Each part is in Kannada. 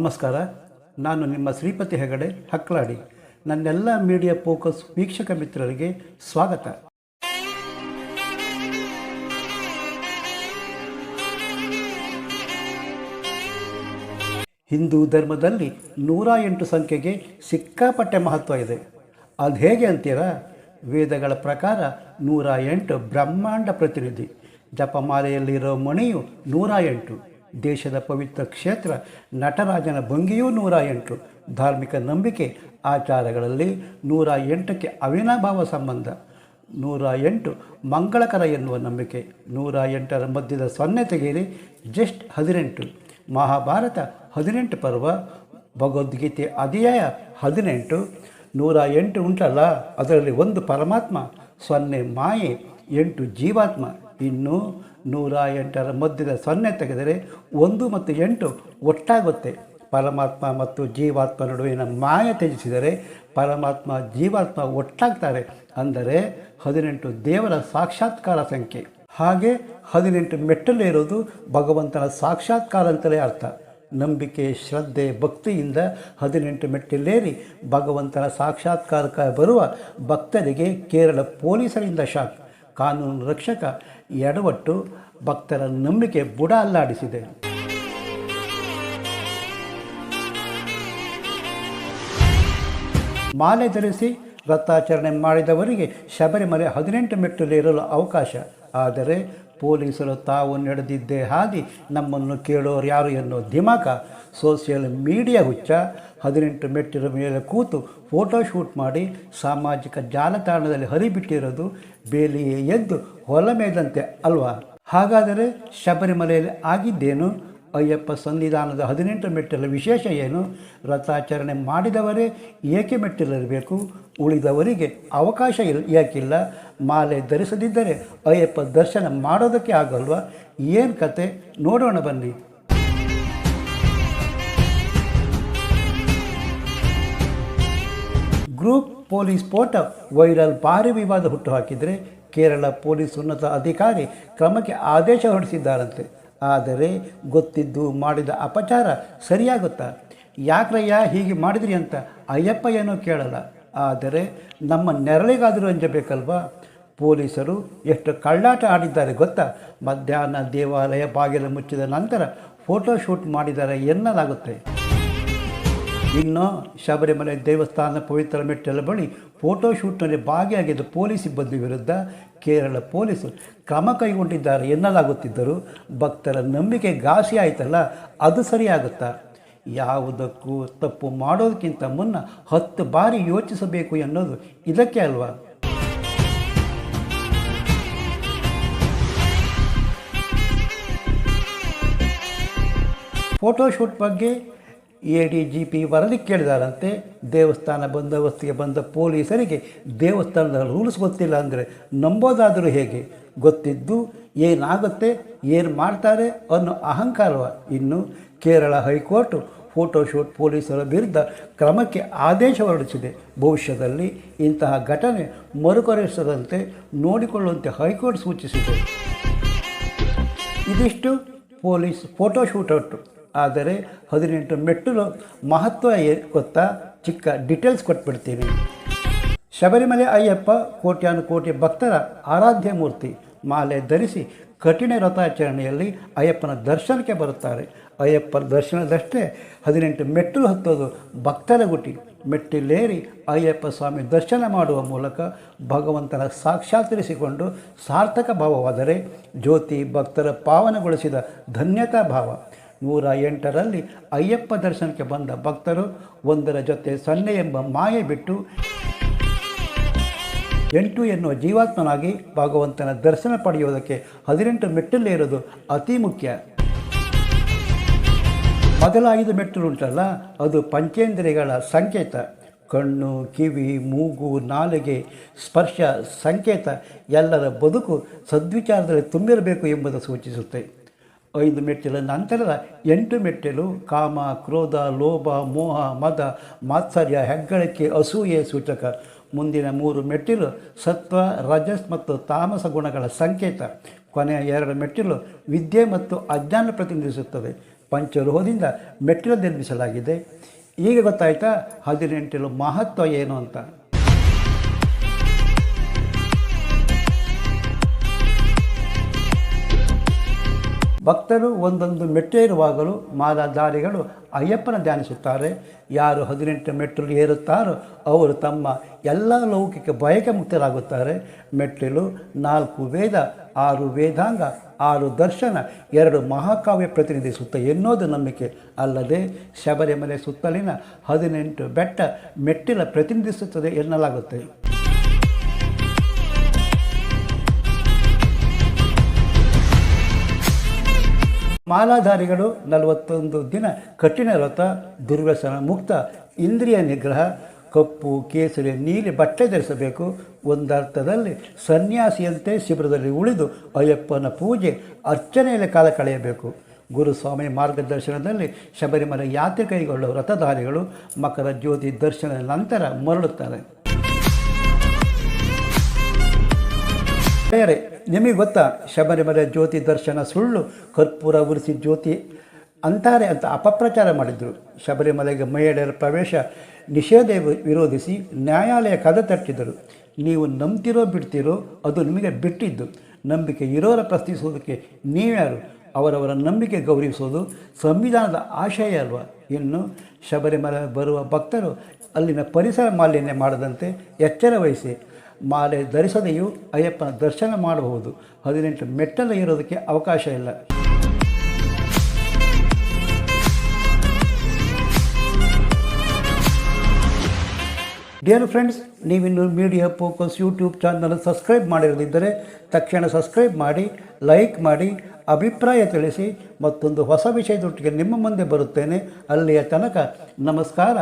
ನಮಸ್ಕಾರ. ನಾನು ನಿಮ್ಮ ಶ್ರೀಪತಿ ಹೆಗಡೆ ಹಕ್ಲಾಡಿ. ನನ್ನೆಲ್ಲ ಮೀಡಿಯಾ ಫೋಕಸ್ ವೀಕ್ಷಕ ಮಿತ್ರರಿಗೆ ಸ್ವಾಗತ. ಹಿಂದೂ ಧರ್ಮದಲ್ಲಿ 108 ಸಂಖ್ಯೆಗೆ ಸಿಕ್ಕಾಪಟ್ಟೆ ಮಹತ್ವ ಇದೆ. ಅದು ಹೇಗೆ ಅಂತೀರಾ? ವೇದಗಳ ಪ್ರಕಾರ 108 ಬ್ರಹ್ಮಾಂಡ ಪ್ರತಿನಿಧಿ. ಜಪಮಾಲೆಯಲ್ಲಿರೋ ಮಣಿಯು 108. ದೇಶದ ಪವಿತ್ರ ಕ್ಷೇತ್ರ ನಟರಾಜನ ಭಂಗಿಯೂ 108. ಧಾರ್ಮಿಕ ನಂಬಿಕೆ ಆಚಾರಗಳಲ್ಲಿ 108ಕ್ಕೆ ಅವಿನಾಭಾವ ಸಂಬಂಧ. 108 ಮಂಗಳಕರ ಎನ್ನುವ ನಂಬಿಕೆ. 108ರ ಮಧ್ಯದ 0 ತೆಗೆಯಿರಿ, ಜಸ್ಟ್ 18. ಮಹಾಭಾರತ 18 ಪರ್ವ, ಭಗವದ್ಗೀತೆ ಅಧ್ಯಾಯ 18. 108 ಉಂಟಲ್ಲ, ಅದರಲ್ಲಿ 1 ಪರಮಾತ್ಮ, 0 ಮಾಯೆ, 8 ಜೀವಾತ್ಮ. ಇನ್ನು 108ರ ಮಧ್ಯದ 0 ತೆಗೆದರೆ 1 ಮತ್ತು 8 ಒಟ್ಟಾಗುತ್ತೆ. ಪರಮಾತ್ಮ ಮತ್ತು ಜೀವಾತ್ಮ ನಡುವಿನ ಮಾಯೆ ತ್ಯಜಿಸಿದರೆ ಪರಮಾತ್ಮ ಜೀವಾತ್ಮ ಒಟ್ಟಾಗ್ತಾರೆ. ಅಂದರೆ 18 ದೇವರ ಸಾಕ್ಷಾತ್ಕಾರ ಸಂಖ್ಯೆ. ಹಾಗೆ 18 ಮೆಟ್ಟಲೇರೋದು ಭಗವಂತನ ಸಾಕ್ಷಾತ್ಕಾರ ಅಂತಲೇ ಅರ್ಥ. ನಂಬಿಕೆ, ಶ್ರದ್ಧೆ, ಭಕ್ತಿಯಿಂದ 18 ಮೆಟ್ಟಿಲೇರಿ ಭಗವಂತನ ಸಾಕ್ಷಾತ್ಕಾರಕ್ಕೆ ಬರುವ ಭಕ್ತರಿಗೆ ಕೇರಳ ಪೊಲೀಸರಿಂದ ಶಾಕ್. ಕಾನೂನು ರಕ್ಷಕ ಎಡವಟ್ಟು ಭಕ್ತರ ನಂಬಿಕೆ ಬುಡ ಅಲ್ಲಾಡಿಸಿದೆ. ಮಾಲೆ ಧರಿಸಿ ವ್ರತಾಚರಣೆ ಮಾಡಿದವರಿಗೆ ಶಬರಿಮಲೆ 18 ಮೆಟ್ಟಿಲೇರಲು ಅವಕಾಶ. ಆದರೆ ಪೊಲೀಸರು ತಾವು ನಡೆದಿದ್ದೇ ಹಾದಿ, ನಮ್ಮನ್ನು ಕೇಳೋರು ಯಾರು ಎನ್ನೋ ದಿಮಾಕ. ಸೋಷಿಯಲ್ ಮೀಡಿಯಾ ಹುಚ್ಚ 18 ಮೆಟ್ಟಿಲ ಮೇಲೆ ಕೂತು ಫೋಟೋಶೂಟ್ ಮಾಡಿ ಸಾಮಾಜಿಕ ಜಾಲತಾಣದಲ್ಲಿ ಹರಿಬಿಟ್ಟಿರೋದು ಬೇಲಿಯೇ ಎದ್ದು ಹೊಲ ಮೇದಂತೆ ಅಲ್ವಾ? ಹಾಗಾದರೆ ಶಬರಿಮಲೆಯಲ್ಲಿ ಆಗಿದ್ದೇನು? ಅಯ್ಯಪ್ಪ ಸನ್ನಿಧಾನದ 18 ಮೆಟ್ಟಿಲ ವಿಶೇಷ ಏನು? ವ್ರತಾಚರಣೆ ಮಾಡಿದವರೇ ಏಕೆ ಮೆಟ್ಟಿಲಿರಬೇಕು? ಉಳಿದವರಿಗೆ ಅವಕಾಶ ಏಕಿಲ್ಲ? ಮಾಲೆ ಧರಿಸದಿದ್ದರೆ ಅಯ್ಯಪ್ಪ ದರ್ಶನ ಮಾಡೋದಕ್ಕೆ ಆಗಲ್ವಾ? ಏನು ಕತೆ ನೋಡೋಣ ಬನ್ನಿ. ಗ್ರೂಪ್ ಪೊಲೀಸ್ ಫೋಟೋ ವೈರಲ್, ಭಾರಿ ವಿವಾದ ಹುಟ್ಟುಹಾಕಿದರೆ ಕೇರಳ ಪೊಲೀಸ್ ಉನ್ನತ ಅಧಿಕಾರಿ ಕ್ರಮಕ್ಕೆ ಆದೇಶ ಹೊರಡಿಸಿದ್ದಾರಂತೆ. ಆದರೆ ಗೊತ್ತಿದ್ದು ಮಾಡಿದ ಅಪಚಾರ ಸರಿಯಾಗುತ್ತಾ? ಯಾಕ್ರಯ್ಯ ಹೀಗೆ ಮಾಡಿದ್ರಿ ಅಂತ ಅಯ್ಯಪ್ಪ ಏನೋ ಕೇಳಲ್ಲ. ಆದರೆ ನಮ್ಮ ನೆರಳಿಗಾದರೂ ಅಂಜಬೇಕಲ್ವಾ? ಪೊಲೀಸರು ಎಷ್ಟು ಕಳ್ಳಾಟ ಆಡಿದ್ದಾರೆ ಗೊತ್ತಾ? ಮಧ್ಯಾಹ್ನ ದೇವಾಲಯ ಬಾಗಿಲು ಮುಚ್ಚಿದ ನಂತರ ಫೋಟೋಶೂಟ್ ಮಾಡಿದ್ದಾರೆ ಎನ್ನಲಾಗುತ್ತೆ. ಇನ್ನು ಶಬರಿಮಲೆ ದೇವಸ್ಥಾನ ಪವಿತ್ರ ಮೆಟ್ಟಿಲ ಬಳಿ ಫೋಟೋಶೂಟ್ನಲ್ಲಿ ಭಾಗಿಯಾಗಿದ್ದ ಪೊಲೀಸ್ ಸಿಬ್ಬಂದಿ ವಿರುದ್ಧ ಕೇರಳ ಪೊಲೀಸರು ಕ್ರಮ ಕೈಗೊಂಡಿದ್ದಾರೆ ಎನ್ನಲಾಗುತ್ತಿದ್ದರೂ ಭಕ್ತರ ನಂಬಿಕೆ ಘಾಸಿ ಆಯಿತಲ್ಲ, ಅದು ಸರಿಯಾಗುತ್ತಾ? ಯಾವುದಕ್ಕೂ ತಪ್ಪು ಮಾಡೋದಕ್ಕಿಂತ ಮುನ್ನ 10 ಬಾರಿ ಯೋಚಿಸಬೇಕು ಎನ್ನೋದು ಇದಕ್ಕೆ ಅಲ್ವಾ? ಫೋಟೋಶೂಟ್ ಬಗ್ಗೆ ADGP ವರದಿ ಕೇಳಿದಾರಂತೆ. ದೇವಸ್ಥಾನ ಬಂದೋಬಸ್ತಿಗೆ ಬಂದ ಪೊಲೀಸರಿಗೆ ದೇವಸ್ಥಾನದ ರೂಲ್ಸ್ ಗೊತ್ತಿಲ್ಲ ಅಂದರೆ ನಂಬೋದಾದರೂ ಹೇಗೆ? ಗೊತ್ತಿದ್ದು ಏನಾಗುತ್ತೆ, ಏನು ಮಾಡ್ತಾರೆ ಅನ್ನೋ ಅಹಂಕಾರವ. ಇನ್ನು ಕೇರಳ ಹೈಕೋರ್ಟು ಫೋಟೋಶೂಟ್ ಪೊಲೀಸರ ವಿರುದ್ಧ ಕ್ರಮಕ್ಕೆ ಆದೇಶ ಹೊರಡಿಸಿದೆ. ಭವಿಷ್ಯದಲ್ಲಿ ಇಂತಹ ಘಟನೆ ಮರುಕಳಿಸದಂತೆ ನೋಡಿಕೊಳ್ಳುವಂತೆ ಹೈಕೋರ್ಟ್ ಸೂಚಿಸಿದೆ. ಇದಿಷ್ಟು ಪೊಲೀಸ್ ಫೋಟೋಶೂಟ್ ಒಟ್ಟು. ಆದರೆ 18 ಮೆಟ್ಟಿಲು ಮಹತ್ವ ಗೊತ್ತಾ? ಚಿಕ್ಕ ಡೀಟೇಲ್ಸ್ ಕೊಟ್ಬಿಡ್ತೀನಿ. ಶಬರಿಮಲೆ ಅಯ್ಯಪ್ಪ ಕೋಟ್ಯಾನುಕೋಟಿ ಭಕ್ತರ ಆರಾಧ್ಯ ಮೂರ್ತಿ. ಮಾಲೆ ಧರಿಸಿ ಕಠಿಣ ವ್ರತಾಚರಣೆಯಲ್ಲಿ ಅಯ್ಯಪ್ಪನ ದರ್ಶನಕ್ಕೆ ಬರುತ್ತಾರೆ. ಅಯ್ಯಪ್ಪನ ದರ್ಶನದಷ್ಟೇ 18 ಮೆಟ್ಟಿಲು ಹತ್ತೋದು ಭಕ್ತರ ಗುಟಿ. ಮೆಟ್ಟಿಲೇರಿ ಅಯ್ಯಪ್ಪ ಸ್ವಾಮಿ ದರ್ಶನ ಮಾಡುವ ಮೂಲಕ ಭಗವಂತನ ಸಾಕ್ಷಾತ್ಕರಿಸಿಕೊಂಡು ಸಾರ್ಥಕ ಭಾವವಾದರೆ ಜ್ಯೋತಿ ಭಕ್ತರ ಪಾವನಗೊಳಿಸಿದ ಧನ್ಯತಾ ಭಾವ. 108ರಲ್ಲಿ ಅಯ್ಯಪ್ಪ ದರ್ಶನಕ್ಕೆ ಬಂದ ಭಕ್ತರು 1ರ ಜೊತೆ 0 ಎಂಬ ಮಾಯೆ ಬಿಟ್ಟು 8 ಎನ್ನುವ ಜೀವಾತ್ಮನಾಗಿ ಭಗವಂತನ ದರ್ಶನ ಪಡೆಯುವುದಕ್ಕೆ 18 ಮೆಟ್ಟಿಲೇರೋದು ಅತಿ ಮುಖ್ಯ. ಮೊದಲ 5 ಮೆಟ್ಟಿಲು ಉಂಟಲ್ಲ, ಅದು ಪಂಚೇಂದ್ರಿಯಗಳ ಸಂಕೇತ. ಕಣ್ಣು, ಕಿವಿ, ಮೂಗು, ನಾಲಿಗೆ, ಸ್ಪರ್ಶ ಸಂಕೇತ ಎಲ್ಲರ ಬದುಕು ಸದ್ವಿಚಾರದಲ್ಲಿ ತುಂಬಿರಬೇಕು ಎಂಬುದು ಸೂಚಿಸುತ್ತೆ. 5 ಮೆಟ್ಟಿಲ ನಂತರದ 8 ಮೆಟ್ಟಿಲು ಕಾಮ, ಕ್ರೋಧ, ಲೋಭ, ಮೋಹ, ಮದ, ಮಾತ್ಸರ್ಯ, ಹೆಗ್ಗಳಿಕೆ, ಅಸೂಯೆ ಸೂಚಕ. ಮುಂದಿನ 3 ಮೆಟ್ಟಿಲು ಸತ್ವ, ರಜಸ್ ಮತ್ತು ತಾಮಸ ಗುಣಗಳ ಸಂಕೇತ. ಕೊನೆಯ 2 ಮೆಟ್ಟಿಲು ವಿದ್ಯೆ ಮತ್ತು ಅಜ್ಞಾನ ಪ್ರತಿನಿಧಿಸುತ್ತದೆ. ಪಂಚಲೋಹದಿಂದ ಮೆಟ್ಟಿಲು ನಿರ್ಮಿಸಲಾಗಿದೆ. ಈಗ ಗೊತ್ತಾಯ್ತಾ 18 ಮಹತ್ವ ಏನು ಅಂತ. ಭಕ್ತರು ಒಂದೊಂದು ಮೆಟ್ಟೇರುವಾಗಲೂ ಮಾಲಾಧಾರಿಗಳು ಅಯ್ಯಪ್ಪನ ಧ್ಯಾನಿಸುತ್ತಾರೆ. ಯಾರು 18 ಮೆಟ್ಟಿಲು ಏರುತ್ತಾರೋ ಅವರು ತಮ್ಮ ಎಲ್ಲ ಲೌಕಿಕ ಬಯಕೆ ಮುಕ್ತರಾಗುತ್ತಾರೆ. ಮೆಟ್ಟಿಲು 4 ವೇದ, 6 ವೇದಾಂಗ, 6 ದರ್ಶನ, 2 ಮಹಾಕಾವ್ಯ ಪ್ರತಿನಿಧಿಸುತ್ತೆ ಎನ್ನುವುದು ನಂಬಿಕೆ. ಅಲ್ಲದೆ ಶಬರಿಮಲೆ ಸುತ್ತಲಿನ 18 ಬೆಟ್ಟ ಮೆಟ್ಟಿಲ ಪ್ರತಿನಿಧಿಸುತ್ತದೆ ಎನ್ನಲಾಗುತ್ತೆ. ಮಾಲಾಧಾರಿಗಳು 41 ದಿನ ಕಠಿಣ ವ್ರತ, ದುರ್ವ್ಯಸನ ಮುಕ್ತ, ಇಂದ್ರಿಯ ನಿಗ್ರಹ, ಕಪ್ಪು, ಕೇಸರಿ, ನೀಲಿ ಬಟ್ಟೆ ಧರಿಸಬೇಕು. ಒಂದರ್ಥದಲ್ಲಿ ಸನ್ಯಾಸಿಯಂತೆ ಶಿಬಿರದಲ್ಲಿ ಉಳಿದು ಅಯ್ಯಪ್ಪನ ಪೂಜೆ, ಅರ್ಚನೆಯಲ್ಲಿ ಕಾಲ ಕಳೆಯಬೇಕು. ಗುರುಸ್ವಾಮಿ ಮಾರ್ಗದರ್ಶನದಲ್ಲಿ ಶಬರಿಮಲೆ ಯಾತ್ರೆ ಕೈಗೊಳ್ಳುವ ವ್ರತಧಾರಿಗಳು ಮಕರ ಜ್ಯೋತಿ ದರ್ಶನದ ನಂತರ ಮರಳುತ್ತಾರೆ. ಬೇರೆ ನಿಮಗೆ ಗೊತ್ತಾ, ಶಬರಿಮಲೆ ಜ್ಯೋತಿ ದರ್ಶನ ಸುಳ್ಳು, ಕರ್ಪೂರ ಉರಿಸಿ ಜ್ಯೋತಿ ಅಂತಾರೆ ಅಂತ ಅಪಪ್ರಚಾರ ಮಾಡಿದರು. ಶಬರಿಮಲೆಗೆ ಮಹಿಳೆಯರ ಪ್ರವೇಶ ನಿಷೇಧ ವಿರೋಧಿಸಿ ನ್ಯಾಯಾಲಯ ಕದ ತಟ್ಟಿದರು. ನೀವು ನಂಬ್ತಿರೋ ಬಿಡ್ತಿರೋ ಅದು ನಿಮಗೆ ಬಿಟ್ಟಿದ್ದು. ನಂಬಿಕೆ ಇರೋರ ಪ್ರಶ್ನಿಸುವುದಕ್ಕೆ ನೀವ್ಯಾರು? ಅವರವರ ನಂಬಿಕೆ ಗೌರವಿಸೋದು ಸಂವಿಧಾನದ ಆಶಯ ಅಲ್ವಾ? ಇನ್ನು ಶಬರಿಮಲೆ ಬರುವ ಭಕ್ತರು ಅಲ್ಲಿನ ಪರಿಸರ ಮಾಲಿನ್ಯ ಮಾಡದಂತೆ ಎಚ್ಚರ ವಹಿಸಿ. ಮಾಲೆ ಧರಿಸದೆಯೂ ಅಯ್ಯಪ್ಪನ ದರ್ಶನ ಮಾಡಬಹುದು. 18 ಮೆಟ್ಟಲು ಇರೋದಕ್ಕೆ ಅವಕಾಶ ಇಲ್ಲ. ಡಿಯರ್ ಫ್ರೆಂಡ್ಸ್, ನೀವಿನ್ನು Media Focus YouTube channel subscribe ಮಾಡಿರದಿದ್ದರೆ ತಕ್ಷಣ ಸಬ್ಸ್ಕ್ರೈಬ್ ಮಾಡಿ, ಲೈಕ್ ಮಾಡಿ, ಅಭಿಪ್ರಾಯ ತಿಳಿಸಿ. ಮತ್ತೊಂದು ಹೊಸ ವಿಷಯದೊಟ್ಟಿಗೆ ನಿಮ್ಮ ಮುಂದೆ ಬರುತ್ತೇನೆ. ಅಲ್ಲಿಯ ತನಕ ನಮಸ್ಕಾರ.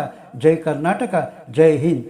ಜೈ ಕರ್ನಾಟಕ, ಜೈ ಹಿಂದ್.